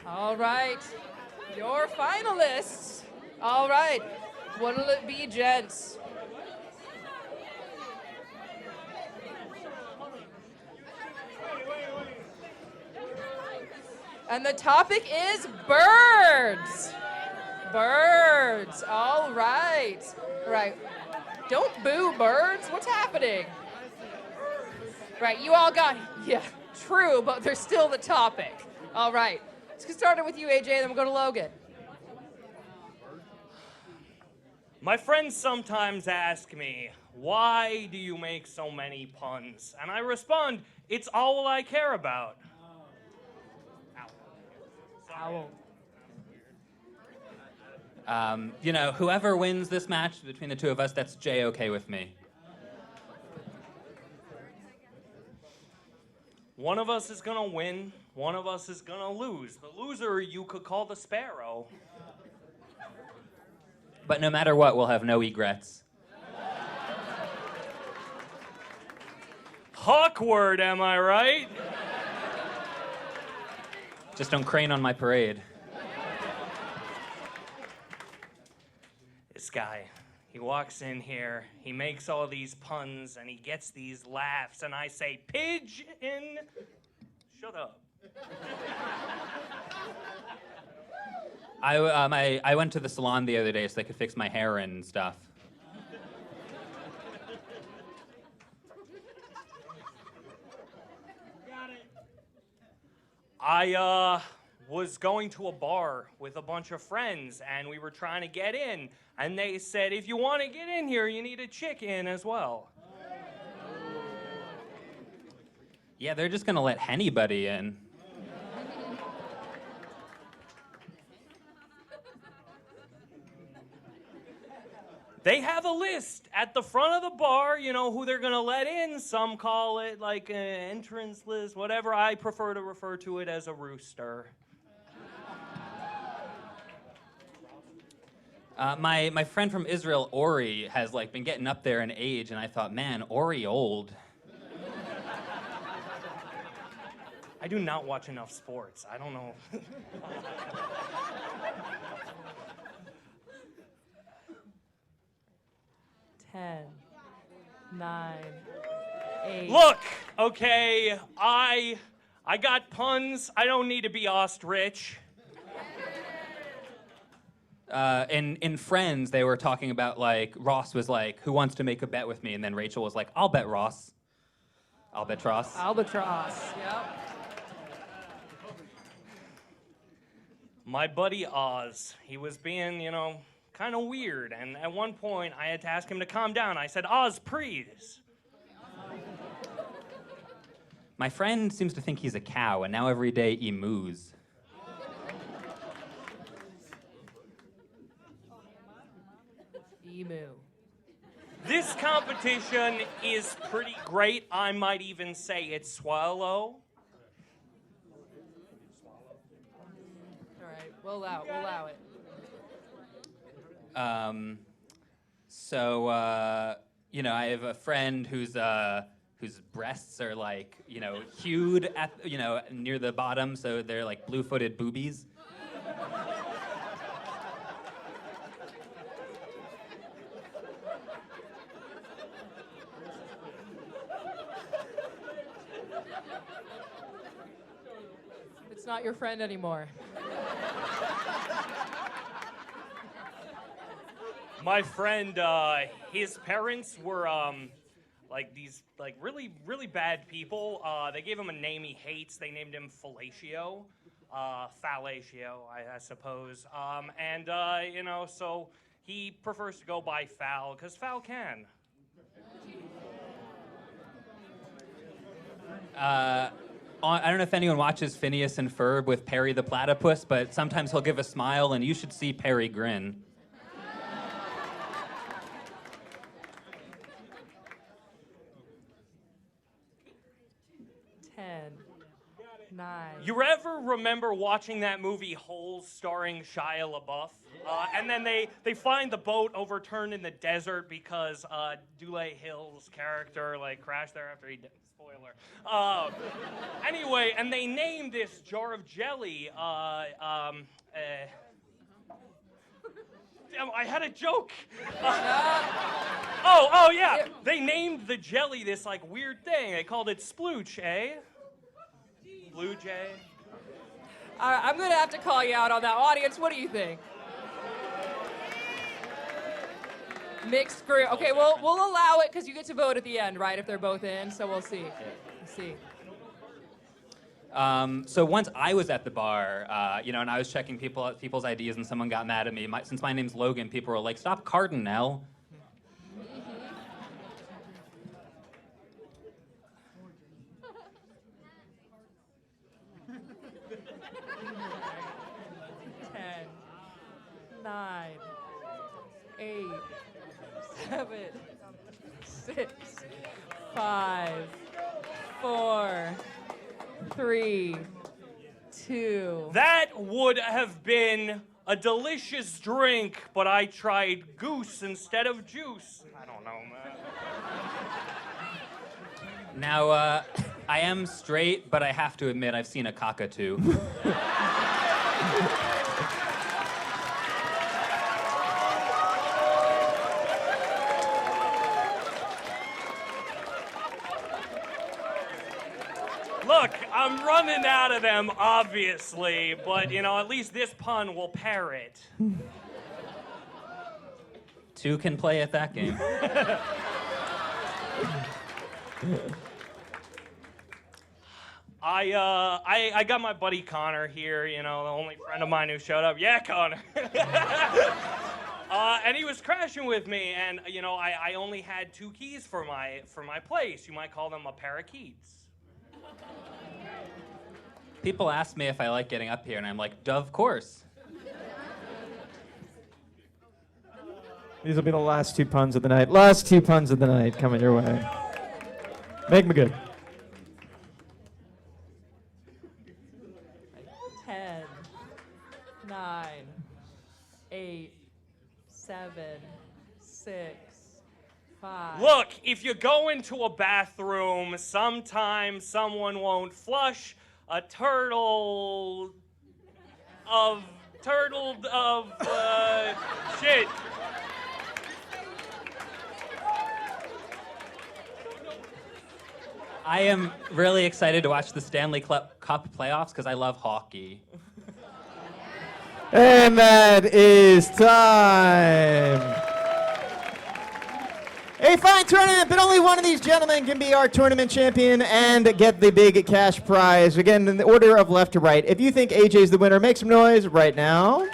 All right. Your finalists. All right. What'll it be, gents? And the topic is birds. Birds. All right. Right. Don't boo birds. What's happening? Right. You all got. Yeah, true, but they're still the topic. All right. Let's get started with you, AJ, then we'll go to Logan. My friends sometimes ask me, why do you make so many puns? And I respond, it's all I care about. Owl. Whoever wins this match between the two of us, that's J-okay with me. One of us is gonna win, one of us is gonna lose. The loser you could call the sparrow. But no matter what, we'll have no egrets. Awkward, am I right? Just don't crane on my parade. This guy, he walks in here, he makes all these puns, and he gets these laughs, and I say, pigeon, shut up. I went to the salon the other day so they could fix my hair and stuff. I was going to a bar with a bunch of friends, and we were trying to get in, and they said, if you want to get in here, you need a chick in as well. Yeah, they're just gonna let anybody in. They have a list at the front of the bar, who they're going to let in. Some call it like an entrance list, whatever. I prefer to refer to it as a rooster. My friend from Israel, Ori, has been getting up there in age, and I thought, man, Ori old. I do not watch enough sports. I don't know. 10, 9, 8. Look, okay, I got puns. I don't need to be ostrich. In Friends, they were talking about, Ross was like, who wants to make a bet with me? And then Rachel was like, I'll bet Ross. Albatross. Albatross. Yep. My buddy Oz, he was being, kind of weird. And at one point, I had to ask him to calm down. I said, Oz, please. My friend seems to think he's a cow, and now every day he moos. Emu. This competition is pretty great. I might even say it's swallow. All right, we'll allow it. I have a friend whose breasts are hewed at near the bottom, so they're like blue-footed boobies. It's not your friend anymore. My friend, his parents were these really, really bad people. They gave him a name he hates. They named him Fellatio, Fallatio, I suppose. So he prefers to go by Fal, because Fal can. I don't know if anyone watches Phineas and Ferb with Perry the Platypus, but sometimes he'll give a smile, and you should see Perry grin. 10, 9. You ever remember watching that movie Holes starring Shia LaBeouf? And then they find the boat overturned in the desert because Dule Hill's character crashed there after he spoiler. Anyway, and they named this jar of jelly. Damn, I had a joke. Oh yeah. They named the jelly this like weird thing. They called it splooch, eh? Blue Jay. I'm gonna have to call you out on that. Audience, what do you think? Mixed group. Okay, we'll allow it because you get to vote at the end, right? If they're both in, so we'll see. Let's see. So once I was at the bar, and I was checking people's IDs, and someone got mad at me. Since my name's Logan, people were like, "Stop carding, Nell." 10, 9, 8, 7, 6, 5, 4, 3, 2. That would have been a delicious drink, but I tried goose instead of juice. I don't know, man. Now, I am straight, but I have to admit I've seen a cockatoo. Look, I'm running out of them, obviously, but, at least this pun will pair it. Two can play at that game. I got my buddy Connor here, the only friend of mine who showed up. Yeah, Connor. And he was crashing with me, and, I only had 2 keys for my place. You might call them a pair of keys. People ask me if I like getting up here, and I'm like, of course. These will be the last 2 puns of the night. Last 2 puns of the night coming your way. Make them good. 10, 9, 8, 7, 6, 5. Look, if you go into a bathroom, sometimes someone won't flush a shit. I am really excited to watch the Stanley Cup playoffs because I love hockey. And that is time. A fine tournament, but only one of these gentlemen can be our tournament champion and get the big cash prize. Again, in the order of left to right. If you think AJ's the winner, make some noise right now.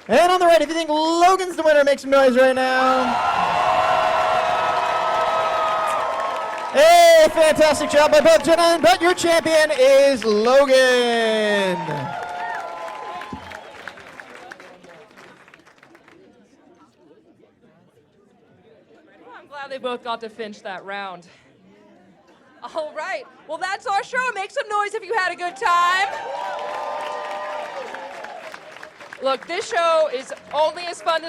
And on the right, if you think Logan's the winner, make some noise right now. Hey, fantastic job by both gentlemen, but your champion is Logan. I'm glad they both got to finish that round. All right. Well, that's our show. Make some noise if you had a good time. Look, this show is only as fun as